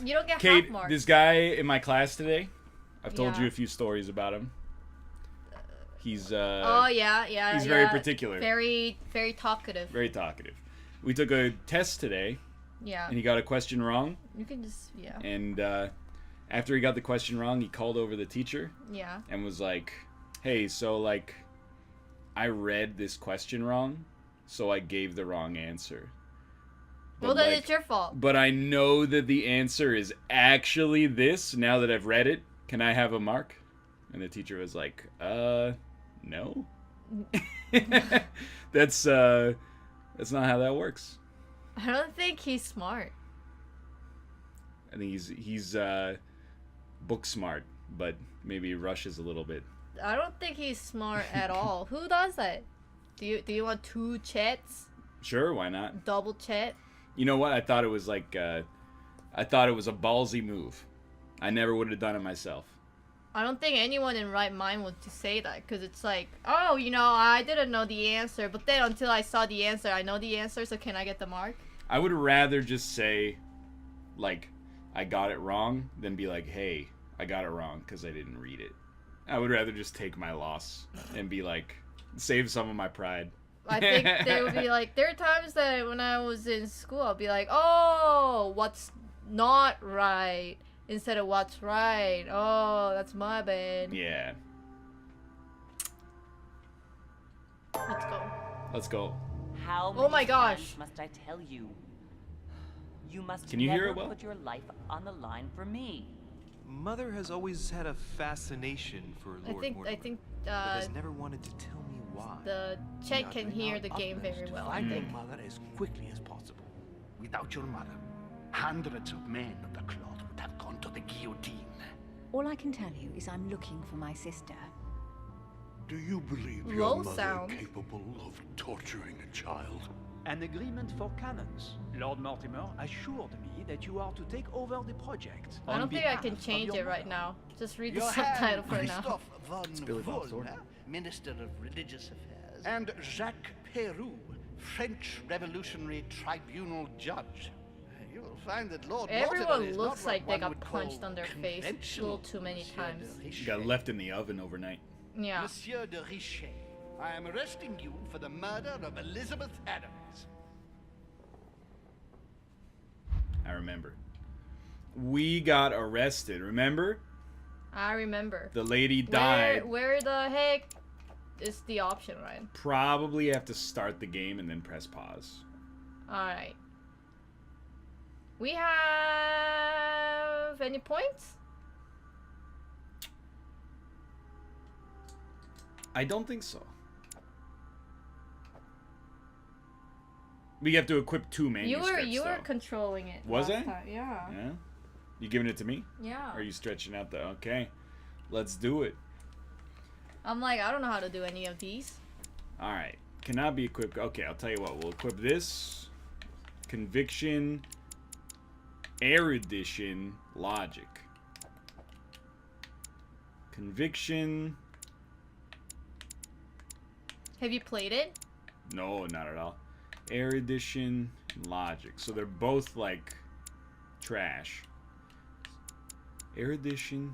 You don't get Kate, half marks. this guy in my class today, I've told Yeah. you a few stories about him. He's Oh yeah. he's very particular. Very talkative. Very talkative. We took a test today, Yeah. and he got a question wrong. You can just And after he got the question wrong, he called over the teacher. Yeah. And was like, "Hey, so like, I read this question wrong, so I gave the wrong answer. Well, then it's your fault. But I know that the answer is actually this. Now that I've read it, can I have a mark?" And the teacher was like, no. That's not how that works. I don't think he's smart. I think he's book smart, but maybe rushes a little bit. I don't think he's smart at all. Who does that? Do you want 2 chats? Sure, why not? Double chat? You know what? I thought it was like I thought it was a ballsy move. I never would have done it myself. I don't think anyone in right mind would to say that, because it's like, oh, I didn't know the answer, but then until I saw the answer, I know the answer, so can I get the mark? I would rather just say, like, I got it wrong, than be like, hey, I got it wrong because I didn't read it. I would rather just take my loss and be like, save some of my pride. I think they would be like, there are times that when I was in school, I'll be like, oh, what's not right? Instead of what's right. Oh, that's my bad. Yeah. Let's go. Let's go. How Oh my many gosh. times must I tell you? You must Can you never hear it well? put your life on the line for me. Mother has always had a fascination for Lord Mortimer, I think but has never wanted to tell me why. the chat can hear the game very well, I Find think. your mother as quickly as possible. Without your mother, hundreds of men of the cloth would have gone to the guillotine. All I can tell you is I'm looking for my sister. Do you believe Low your mother sound. capable of torturing a child? An agreement for cannons. Lord Mortimer assured me that you are to take over the project. I on don't think I behalf can of change your it right mother. now. Just read the Your subtitle hand, for now. Christoph von Billy Bob's Wollner, order. Minister of Religious Affairs, and Jacques Peroux, French Revolutionary Tribunal Judge. You will find that Lord Mortimer Everyone is looks not what like they one got would punched call on their face a conventional, little too many Monsieur times. de You got Richet. left in the oven overnight. Yeah. Monsieur de Richet, I am arresting you for the murder of Elizabeth Adams. I remember. We got arrested, remember? I remember. The lady died. Where the heck is the option, Ryan? Probably have to start the game and then press pause. Alright. We have any points? I don't think so. We have to equip 2 manuscripts. You were though. controlling it. Was last I? time. Yeah. Yeah. You giving it to me? Yeah. Or are you stretching out the? Okay, let's do it. I'm like, I don't know how to do any of these. All right, cannot be equipped. Okay, I'll tell you what. We'll equip this. Conviction. Erudition. Logic. Conviction. Have you played it? No, not at all. Erudition and logic. So they're both like trash. Erudition,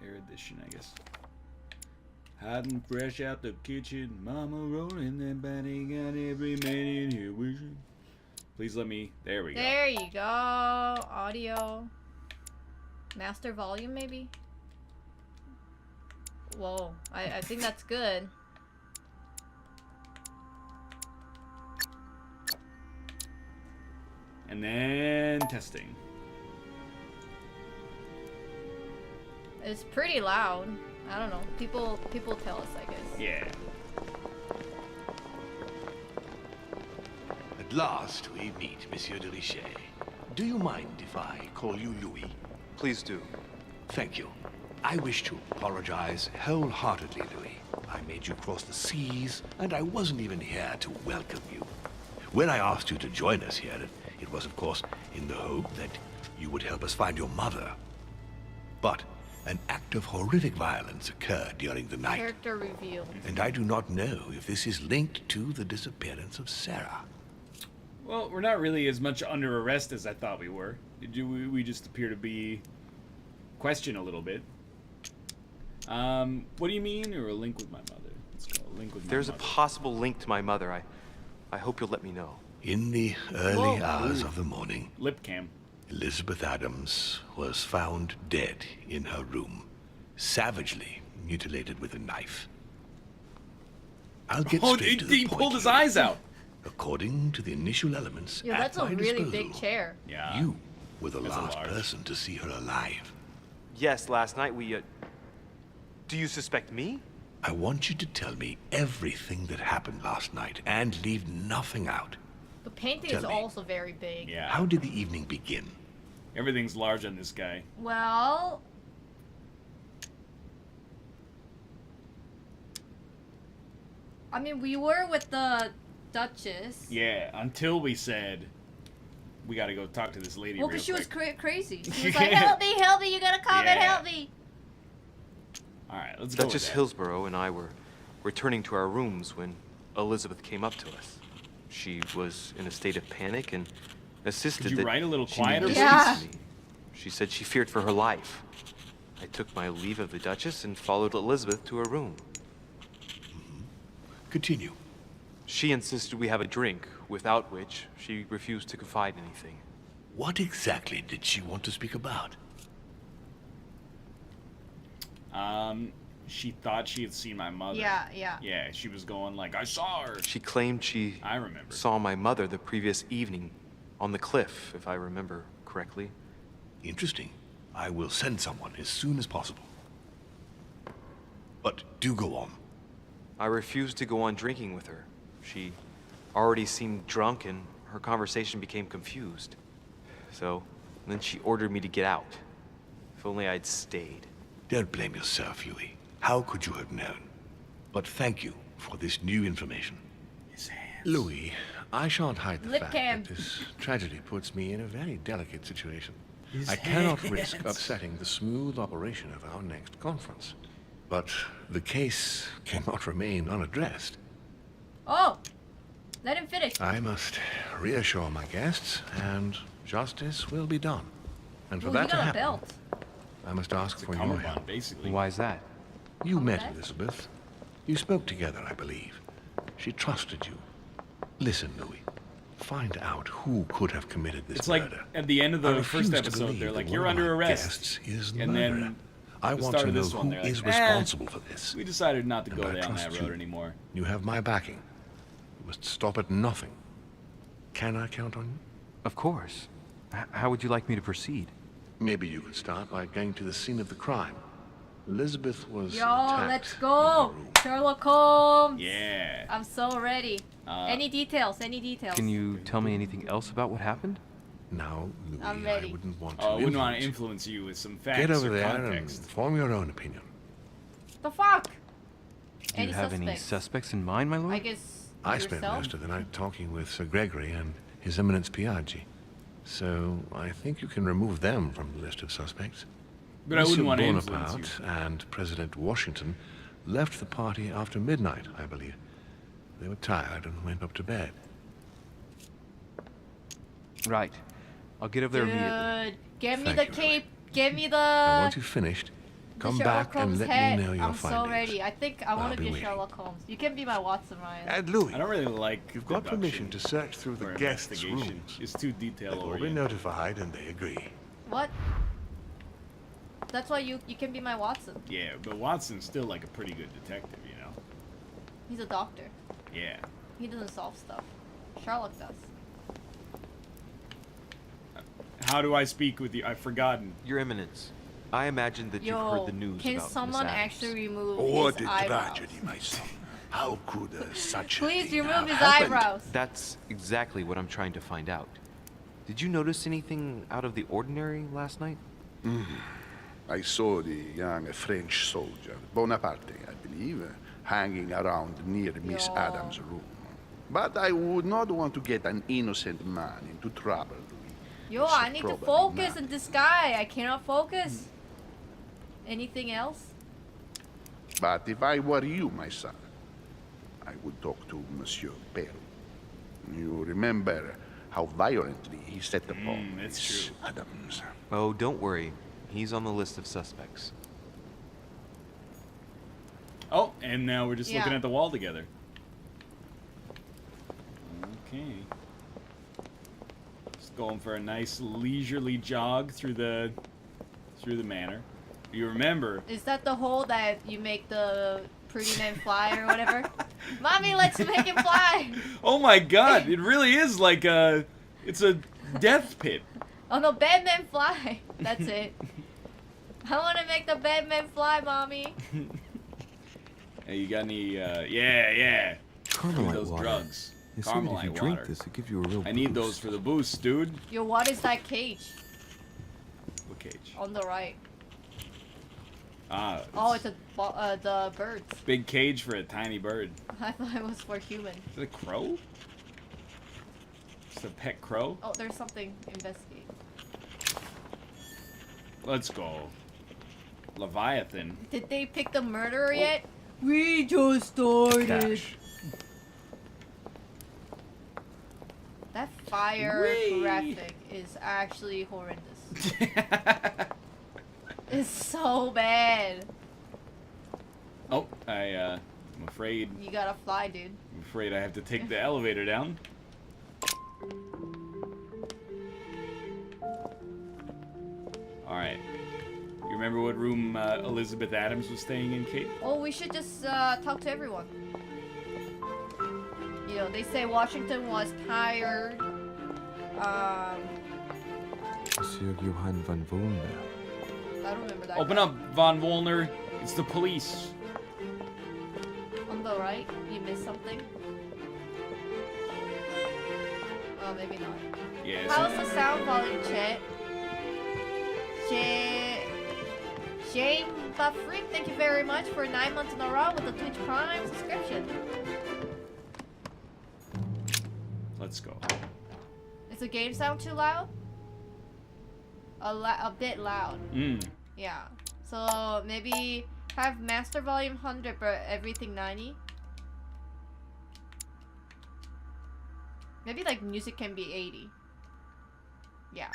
I guess. Hot and fresh out the kitchen, mama rolling that body, got every man in here wishing. Please let me. There we go. There you go. Audio. Master volume, maybe? Whoa. I think that's good. And then testing. It's pretty loud. I don't know. People tell us, I guess. Yeah. At last we meet, Monsieur de Richet. Do you mind if I call you Louis? Please do. Thank you. I wish to apologize wholeheartedly, Louis. I made you cross the seas, and I wasn't even here to welcome you. When I asked you to join us here, it was, of course, in the hope that you would help us find your mother. But an act of horrific violence occurred during the night, Character reveal. and I do not know if this is linked to the disappearance of Sarah. Well, we're not really as much under arrest as I thought we were. We just appear to be questioned a little bit. What do you mean, or a link with my mother? Let's go. A link with my There's a mother. possible link to my mother. I hope you'll let me know. In the early hours of the morning, Lip cam. Elizabeth Adams was found dead in her room, savagely mutilated with a knife. I'll get straight to the he point pulled his here. eyes out. According to the initial elements Yo, at that's a my really disposal, big chair. Yeah. you were the That's a last large. person to see her alive. Yes, last night we, Do you suspect me? I want you to tell me everything that happened last night and leave nothing out. The painting Tell is me. also very big. Yeah. How did the evening begin? Everything's large on this guy. Well, I mean, we were with the Duchess. Yeah, until we said we gotta go talk to this lady. Well, real because she was quick. crazy. She was like, help me, you gotta come and Yeah. help me. All right, let's go. Duchess with that. Hillsborough and I were returning to our rooms when Elizabeth came up to us. She was in a state of panic and insisted Could you that write a little she needed quieter, to please? speak Yeah. to me. She said she feared for her life. I took my leave of the Duchess and followed Elizabeth to her room. Continue. She insisted we have a drink, without which she refused to confide anything. What exactly did she want to speak about? She thought she had seen my mother. Yeah, yeah. Yeah, she was going like, I saw her. She claimed she I remember. saw my mother the previous evening on the cliff, if I remember correctly. Interesting. I will send someone as soon as possible. But do go on. I refused to go on drinking with her. She already seemed drunk and her conversation became confused. So, then she ordered me to get out. If only I'd stayed. Don't blame yourself, Louis. How could you have known? But thank you for this new information. His hands. Louis, I shan't hide the Lip fact cam. that this tragedy puts me in a very delicate situation. His I cannot hands. risk upsetting the smooth operation of our next conference. But the case cannot remain unaddressed. Oh, let him finish. I must reassure my guests, and justice will be done. And for Well, he that to got a happen, belt. I must ask for your Cummerbund, help. basically. Why is that? You met Okay. Elizabeth. You spoke together, I believe. She trusted you. Listen, Louis. Find out who could have committed this It's like murder. at the end of I the refuse first to episode, believe they're that like, one "You're of under my arrest," guests is the and murderer. then I the want start to of know this one, who they're is like, "Eh, responsible for this. we decided not to And go I down that trust road you. anymore. You have my backing. You must stop at nothing. Can I count on you? Of course. How would you like me to proceed? Maybe you could start by going to the scene of the crime. Elizabeth was Yo, attacked let's in go. her room. Sherlock Holmes. Yeah. I'm so ready. Any details? Can you tell me anything else about what happened? Now, Louis, I'm I ready. wouldn't want to Oh, I wouldn't want to influence you. influence you with some facts Get over or there and context. form your own opinion. The fuck? Do you have any suspects in mind, my lord? I guess I spent yourself? most of the night talking with Sir Gregory and His Eminence Piaggi. So I think you can remove them from the list of suspects. But I wouldn't want to influence Bonaparte you. and President Washington left the party after midnight, I believe. They were tired and went up to bed. Right. I'll get over there immediately. Dude, give me Thank the you, cape. Give me And the. once you've finished, the come Sherlock back and Holmes let head. me know your I'm findings. so ready. I think I want I'll to be be a waiting. Sherlock Holmes. You can be my Watson, Ryan. And Louis, I don't really like. you've got deduction permission to search through the or guests' investigation. rooms. It's too detail They've all been oriented. notified and they agree. What? That's why you can be my Watson. Yeah, but Watson's still like a pretty good detective, you know. He's a doctor. Yeah. He doesn't solve stuff. Sherlock does. How do I speak with you? I've forgotten. Your Eminence, I imagine that you've Yo, heard the news can about Miss someone Adams. actually remove What his a eyebrows? tragedy, my son. How could such a Please thing remove have his happened? eyebrows. That's exactly what I'm trying to find out. Did you notice anything out of the ordinary last night? I saw the young French soldier, Bonaparte, I believe, hanging around near Miss Yo. Adams' room. But I would not want to get an innocent man into trouble. Yo, So I need to probably focus not. in this guy. I cannot focus. Anything else? But if I were you, my son, I would talk to Monsieur Peru. You remember how violently he set upon that's Miss true. Adams. Oh, don't worry. He's on the list of suspects. Oh, and now we're just looking Yeah. at the wall together. Okay. Just going for a nice leisurely jog through the manor. You remember? Is that the hole that you make the pretty man fly or whatever? Mommy, let's make him fly! Oh my god, it really is like it's a death pit. Oh no, Batman fly! That's it. I want to make the Batman fly, Mommy! Hey, you got any, yeah. Carmelite those water. drugs. They say that if you Carmelite drink water. this, it gives you a real I need those boost. for the boost, dude. Yo, what is that cage? What cage? On the right. Ah. Oh, it's the birds. Big cage for a tiny bird. I thought it was for human. Is it a crow? Just a pet crow? Oh, there's something. Investigate. Let's go. Leviathan. Did they pick the murderer yet? We just started. Cash. That fire Whee! graphic is actually horrendous. It's so bad. Oh, I'm afraid. You gotta fly, dude. I'm afraid I have to take the elevator down. All right. You remember what room Elizabeth Adams was staying in, Kate? Oh, we should just talk to everyone. You know, they say Washington was tired. Monsieur Johann von Wollner. I don't remember that. Open guy. up, Von Wollner. It's the police. On the right, you missed something. Oh, maybe not. Yeah. How's the sound volume, chat? Shane Buffreak, thank you very much for 9 months in a row with the Twitch Prime subscription. Let's go. Is the game sound too loud? A bit loud. Yeah. So maybe have master volume 100 but everything 90. Maybe like music can be 80. Yeah.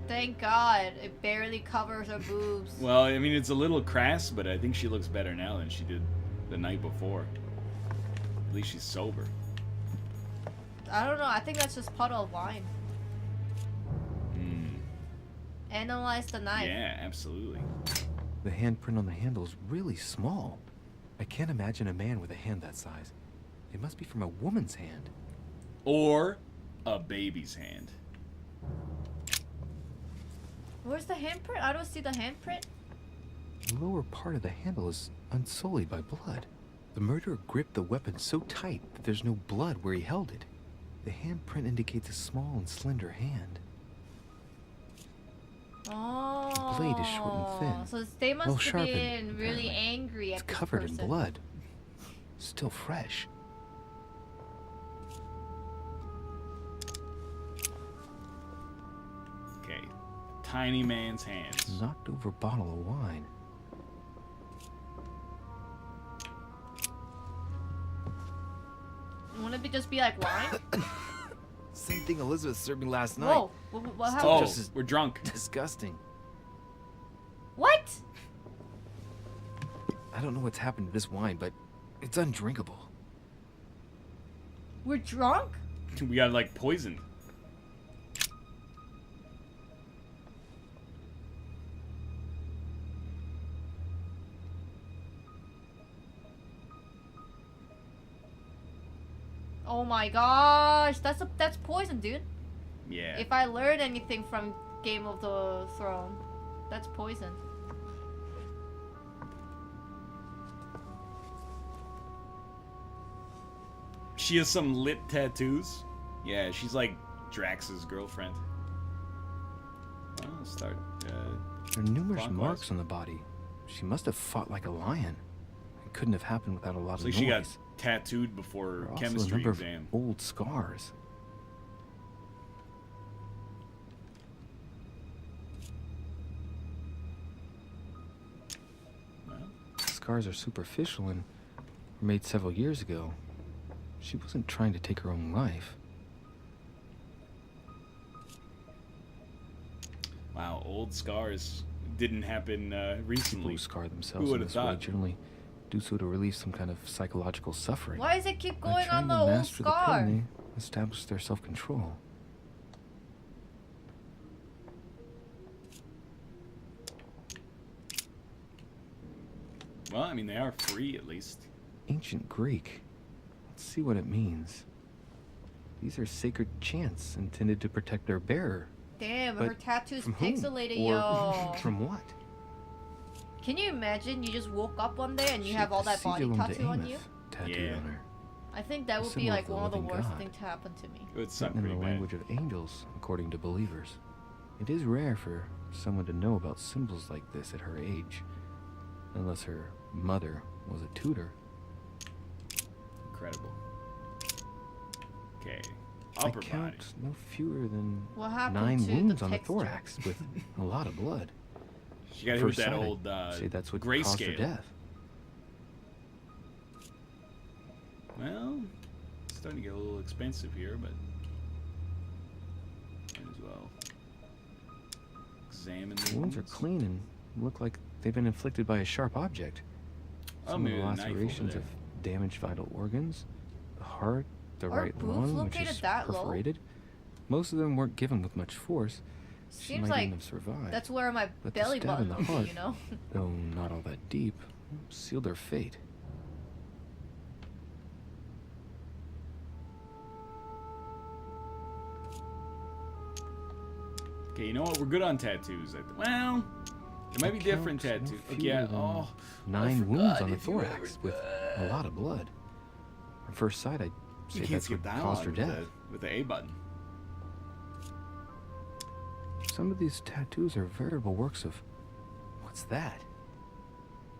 Thank God, it barely covers her boobs. Well, I mean, it's a little crass, but I think she looks better now than she did the night before. At least she's sober. I don't know, I think that's just puddle of wine. Analyze the knife. Yeah, absolutely. The handprint on the handle is really small. I can't imagine a man with a hand that size. It must be from a woman's hand. Or a baby's hand. Where's the handprint? I don't see the handprint. The lower part of the handle is unsullied by blood. The murderer gripped the weapon so tight that there's no blood where he held it. The handprint indicates a small and slender hand. Oh. The blade is short and thin. So they must well have sharpened, been really apparently. angry at It's this covered in person. blood. Still fresh. Okay. Tiny man's hands. Knocked over bottle of wine. Wouldn't it just be like wine? Same thing Elizabeth served me last night. Whoa, what happened? Oh, Just as we're drunk. disgusting. What? I don't know what's happened to this wine, but it's undrinkable. We're drunk? We got like poisoned. Oh my gosh, that's poison, dude. Yeah. If I learned anything from Game of the Throne, that's poison. She has some lit tattoos. Yeah, she's like Drax's girlfriend. Well, let's start. There are numerous clockwise. marks on the body. She must have fought like a lion. It couldn't have happened without a lot Looks of like noise. she got tattooed before There are also a chemistry number exam. of old scars. scars are superficial and were made several years ago. She wasn't trying to take her own life. Wow, old scars didn't happen recently. People who scar Who themselves would in have this way thought? generally do so to relieve some kind of psychological suffering. Why does it keep By going trying on the to old master the scar? pain, they establish their self-control. Well, I mean, they are free at least. Ancient Greek. Let's see what it means. These are sacred chants intended to protect their bearer. Damn, But her tattoo's from whom? pixelated, Or yo. from what? Can you imagine you just woke up one day and you She have all had the that body sigil tattoo on Ameth you? tattooed Yeah. on her. I think that A would be symbol like of the one of the living worst God. things to happen to me. It would suck Written in pretty the bad. language of angels, according to believers. It is rare for someone to know about symbols like this at her age, unless her mother was a tutor. Incredible. Okay. I Upper body. count no fewer than What happened 9 to the wounds on the texture? thorax with a lot of blood. She got hit with First that sight, old I'd say that's what caused her grayscale. death. Well, it's starting to get a little expensive here, but might as well examine the The wounds are clean and look like they've been inflicted by a sharp object. Oh, Some of maybe the the knife over lacerations there. have damaged vital organs, the heart, the Are right boobs lung, which located is that low? perforated. Most of them weren't given with much force. She Seems might like even have survived. that's where my But the belly stab button in the would be, heart, you know? though not all that deep, sealed her fate. Okay, you know what? We're good on tattoos. Well, there might be different Accounts tattoos. no Okay, yeah. fewer than Oh, 9 wounds on the thorax with a lot of blood. At first sight, I'd you say can't that's skip what that caused one her with death. with the A button. Some of these tattoos are veritable works of... What's that?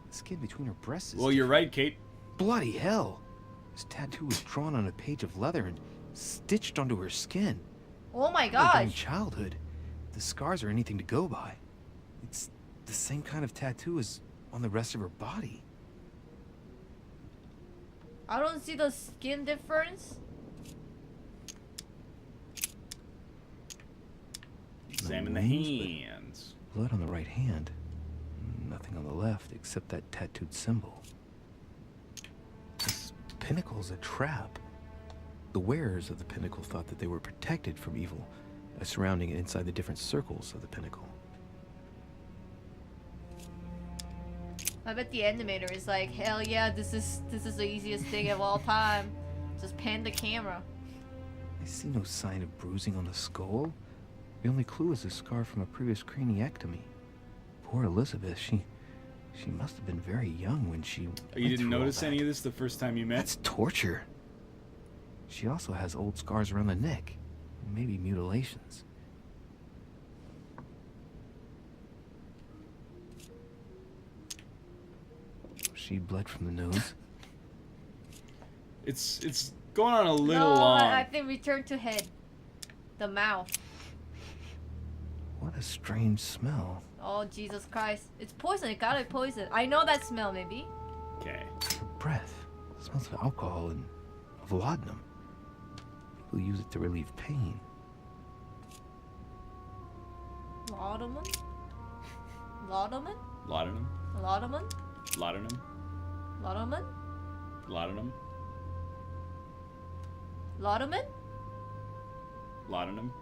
The skin between her breasts is Well, you're right, Kate. bloody hell! This tattoo was drawn on a page of leather and stitched onto her skin. Oh my Or during gosh! childhood, if the scars are anything to go by, it's the same kind of tattoo as on the rest of her body. I don't see the skin difference. Examine the wounds, but hands. Blood on the right hand. Nothing on the left except that tattooed symbol. This pinnacle's a trap. The wearers of the pinnacle thought that they were protected from evil by surrounding it inside the different circles of the pinnacle. I bet the animator is like, hell yeah, this is the easiest thing of all time. Just pan the camera. I see no sign of bruising on the skull. The only clue is a scar from a previous craniectomy. Poor Elizabeth, she must have been very young when she Oh, went you didn't through all notice that. any of this the first time you met? That's torture. She also has old scars around the neck. Maybe mutilations. She bled from the nose. It's going on a little No, long. I think return to head. The mouth. What a strange smell. Oh, Jesus Christ. It's poison. It gotta be poison. I know that smell, maybe. Okay. Her breath smells of alcohol and of laudanum. People use it to relieve pain. Laudanum? Laudanum? Laudanum. Laudanum? Laudanum. Laudanum? Laudanum. Laudanum? Laudanum.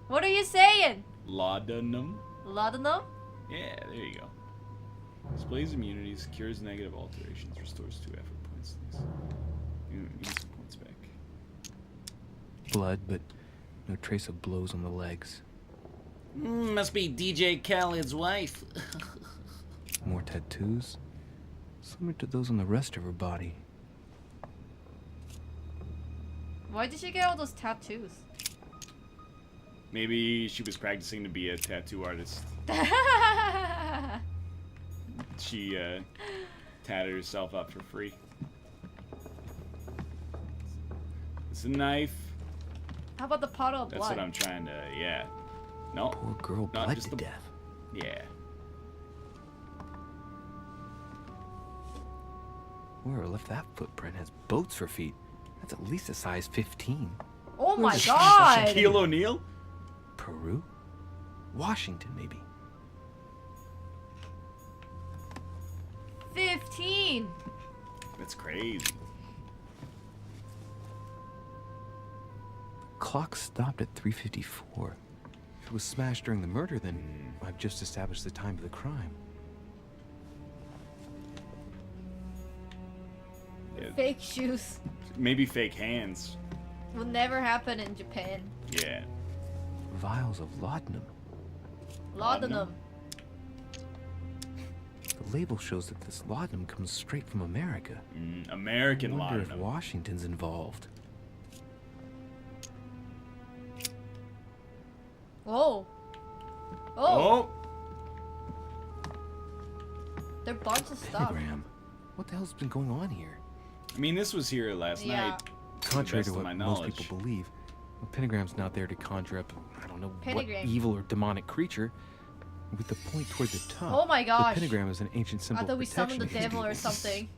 What are you saying? Laudanum. Laudanum? Yeah, there you go. Displays immunities, cures negative alterations, restores 2 effort points. Nice. Give me some points back. Blood, but no trace of blows on the legs. Must be DJ Khaled's wife. More tattoos, similar to those on the rest of her body. Why did she get all those tattoos? Maybe she was practicing to be a tattoo artist. She tatted herself up for free. It's a knife. How about the puddle of That's blood? what I'm trying to, yeah. No. Poor girl Not bled just to the- death. Yeah. Whoever left that footprint has boats for feet. That's at least a size 15. Oh my god! Shaquille O'Neal? Peru? Washington, maybe. 15! That's crazy. The clock stopped at 3:54. If it was smashed during the murder, then I've just established the time of the crime. Yeah, Fake shoes. maybe fake hands. Will never happen in Japan. Yeah. Vials of laudanum. Laudanum. The label shows that this laudanum comes straight from America. American I wonder if laudanum. Washington's involved. Oh. Oh. There are a bunch of stuff. Pentagram. What the hell's been going on here? I mean, this was here last night. Contrary to to the best what of my most knowledge. people believe, a pentagram's not there to conjure up, I don't know, Pentagram. what evil or demonic creature. With the point toward the top. Oh my gosh. The pentagram is an ancient symbol I thought we of protection summoned the against devil or evil. something.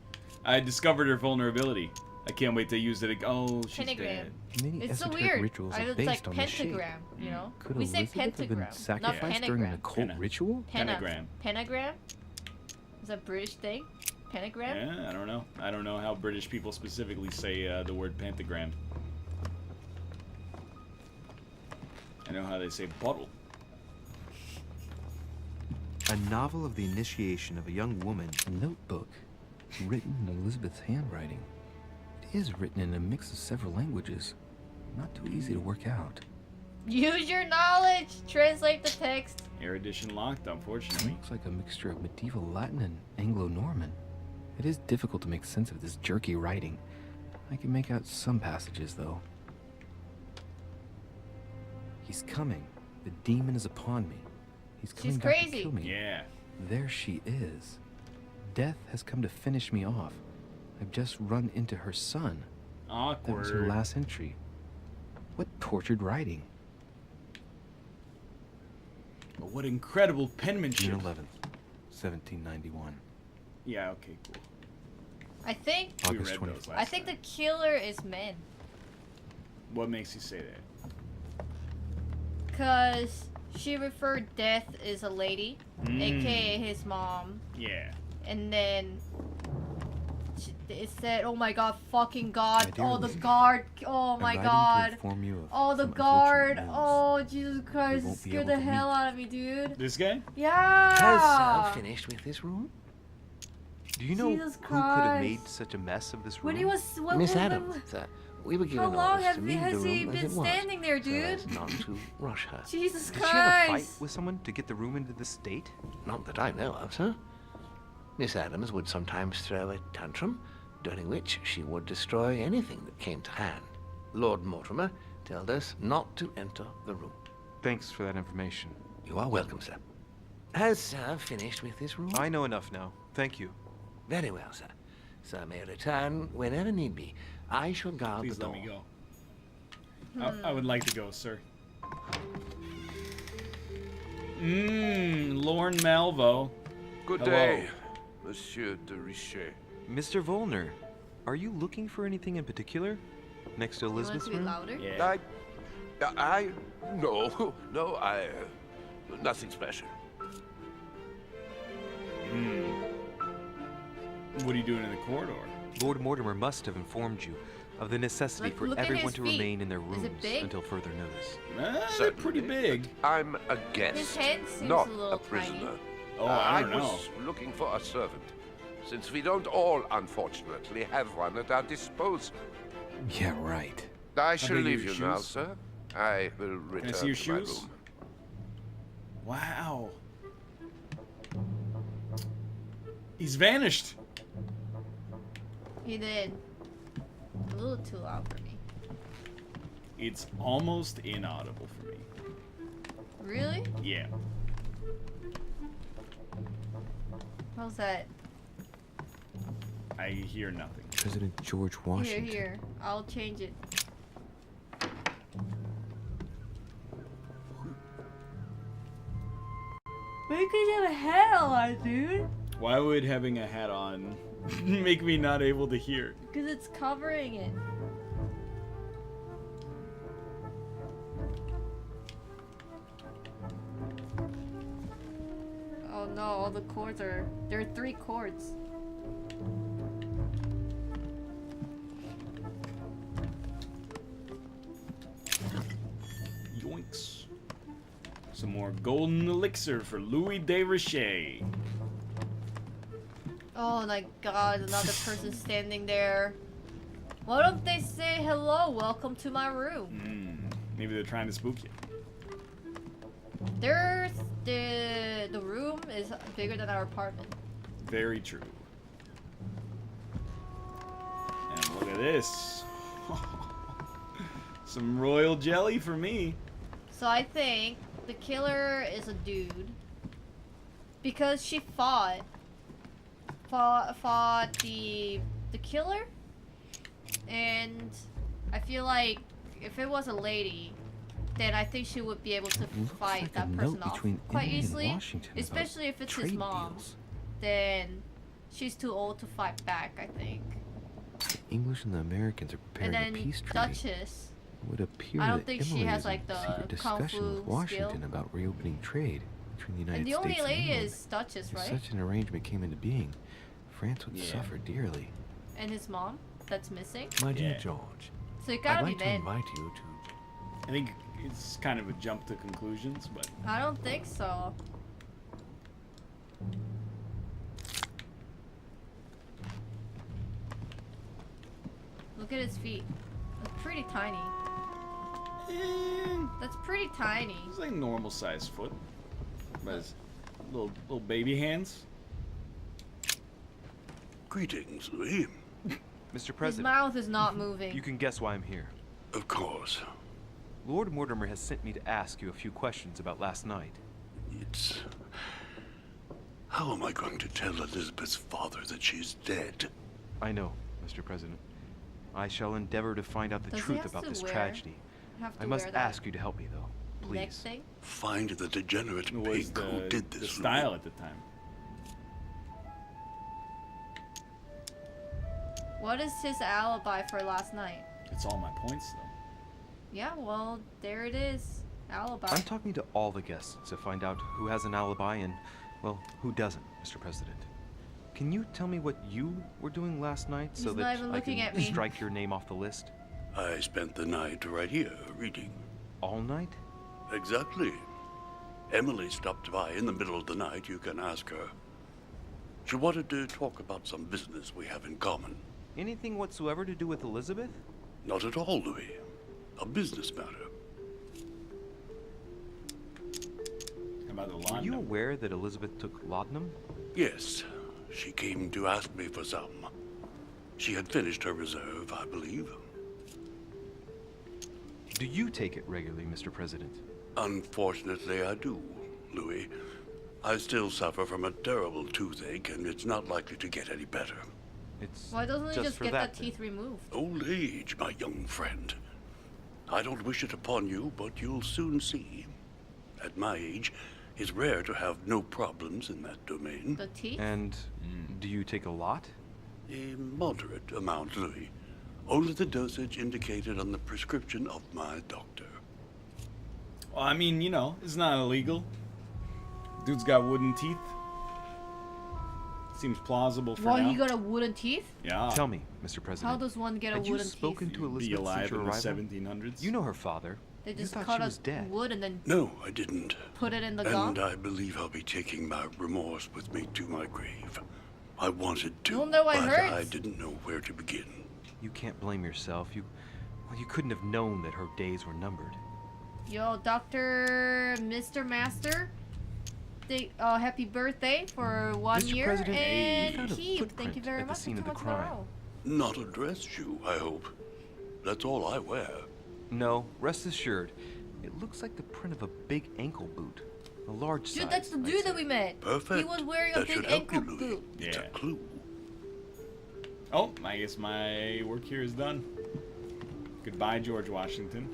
I discovered her vulnerability. I can't wait to use it. Oh, she's Pentagram. dead. Many It's so esoteric weird. rituals are It's based like on the shape. pentagram, you know? Could We say Elizabeth have been pentagram, not sacrificed during an pentagram. occult ritual? Pentagram. Pentagram? Is that a British thing? Pentagram? Yeah, I don't know. I don't know how British people specifically say the word pentagram. I know how they say bottle. A novel of the initiation of a young woman. A notebook, written in Elizabeth's handwriting. It is written in a mix of several languages. Not too easy to work out. Use your knowledge! Translate the text. Erudition locked, unfortunately. Looks like a mixture of medieval Latin and Anglo-Norman. It is difficult to make sense of this jerky writing. I can make out some passages, though. He's coming. The demon is upon me. He's coming She's back crazy. to kill me. Yeah. There she is. Death has come to finish me off. I've just run into her son. That was her Awkward. last entry. What tortured writing. But what incredible penmanship. June 11th, 1791. Yeah, okay, cool. I think We August read 24th. those I last think time. the killer is men. What makes you say that? Cause she referred death as a lady, Mm. aka his mom. Yeah. And then it said, "Oh my God, fucking God! My dear Oh the Elizabeth, guard! Oh I'm my writing to God! inform you of Oh the some guard! unfortunate news. Oh Jesus Christ! won't It be scared able the to hell meet. out of me, dude. This guy? Yeah. Has finished with this room? Do you know Jesus who could have made Christ. such a mess of this room? When he was Miss Adams, sir, we were given how long orders to leave the has he room as been it was, standing there, so as dude? not to rush her. Jesus Did she have a fight Christ! with someone to get the room into this state? Not that I know of, sir. Miss Adams would sometimes throw a tantrum, during which she would destroy anything that came to hand. Lord Mortimer told us not to enter the room. Thanks for that information. You are welcome, sir. Has Sir finished with this room? I know enough now. Thank you. Very well, sir. Sir may return whenever need be. I shall guard Please the door. let me go. I would like to go, sir. Lorne Malvo. Good Hello. day, Monsieur de Richet. Mr. Volner, are you looking for anything in particular? Next to You want it Elizabeth's to be room? louder? Yeah. No, nothing special. What are you doing in the corridor? Lord Mortimer must have informed you of the necessity Look- for look at everyone his to feet. remain in their Is rooms it big? until further notice. They're pretty big. I'm a His guest, head seems not a little a prisoner. tiny. Oh, I don't know. was looking for a servant, since we don't all, unfortunately, have one at our disposal. Yeah, right. I shall beg are leave your you now, shoes? sir. I will return see your to my shoes? room. Wow. He's vanished. He did. A little too loud for me. It's almost inaudible for me. Really? Yeah. How's that? I hear nothing. President George Here, Washington. here. I'll change it. Why you have a hat on, dude? Why would having a hat on make me not able to hear? Because it's covering it. Oh no, all the chords are... There are 3 chords. Yoinks. Some more golden elixir for Louis Desrochers. Oh my god, another person standing there. Why don't they say hello, welcome to my room? Maybe they're trying to spook you. There's the room is bigger than our apartment. Very true. And look at this. Some royal jelly for me. So I think the killer is a dude because she fought the killer, and I feel like if it was a lady, then I think she would be able to fight like that a person note off between quite Emily and easily. Washington about Especially if it's his trade mom, deals. then she's too old to fight back, I think. The English and the Americans are And preparing then a peace treaty. Duchess. It would appear I don't that think Emily she has is like in the secret kung discussion fu with Washington skill. about reopening trade between the United And the States only and lady England. is Duchess, If right? such an arrangement came into being, France would suffer dearly. And his mom, that's missing. My dear George, So it I'd gotta like be to men. invite you to... I think it's kind of a jump to conclusions, but I don't think so. Look at his feet. That's pretty tiny. That's pretty tiny. it's like normal sized foot. But it's little baby hands. Greetings, Louis. Mr. His President, mouth is not moving. you can guess why I'm here. Of course. Lord Mortimer has sent me to ask you a few questions about last night. It's... How am I going to tell Elizabeth's father that she's dead? I know, Mr. President. I shall endeavor to find out the Does he truth have about to this wear- tragedy. have to I must wear that ask you to help me, though. neck Please. thing? Find the degenerate It was pig who did the this, style Louis. at the time. What is his alibi for last night? It's all my points, though. Yeah, well, there it is. Alibi. I'm talking to all the guests to find out who has an alibi and, well, who doesn't, Mr. President. Can you tell me what you were doing last night so He's not that even I looking can at me. strike your name off the list? I spent the night right here, reading. All night? Exactly. Emily stopped by in the middle of the night. You can ask her. She wanted to talk about some business we have in common. Anything whatsoever to do with Elizabeth? Not at all, Louis. A business matter. How about the Were lawn? you aware that Elizabeth took laudanum? Yes. She came to ask me for some. She had finished her reserve, I believe. Do you take it regularly, Mr. President? Unfortunately, I do, Louis. I still suffer from a terrible toothache, and it's not likely to get any better. It's Why doesn't he just for get that, that teeth removed? Old age, my young friend. I don't wish it upon you, but you'll soon see. At my age, it's rare to have no problems in that domain. The teeth? And do you take a lot? A moderate amount, Louis. Only the dosage indicated on the prescription of my doctor. Well, I mean, you know, it's not illegal. Dude's got wooden teeth. Seems plausible for Why now. he got a wooden teeth? Yeah. Tell me, Mr. President. How does one get a had you wooden spoken teeth? to Elizabeth Be alive since your in the arrival? 1700s. You know her father. They You just thought cut she a was dead. wood and then No, I didn't. put it in the And gum? I believe I'll be taking my remorse with me to my grave. I wanted to, Well, no, it but hurts. I didn't know where to begin. You can't blame yourself. You couldn't have known that her days were numbered. Yo, Mr. Master. Happy birthday for 1 Mr. year. President, And we found a Keith, thank you footprint very at the much. scene for of the 2 months in a crime. row. Not a dress shoe, I hope. That's all I wear. No, rest assured. It looks like the print of a big ankle boot. A large size. Dude, that's the I'd dude say. that we met. Perfect. He was wearing a That big should help you, ankle Louis. boot. It's a Yeah. clue. Oh, I guess my work here is done. Goodbye, George Washington.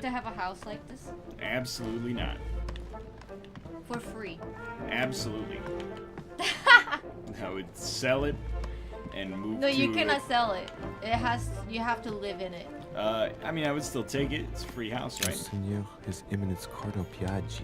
to have a house like this? Absolutely not. For free. Absolutely. I would sell it and move No, to you cannot sell it. You have to live in it. I mean, I would still take it. It's a free house, right? Signor, His Eminence Cardinal Piaggi.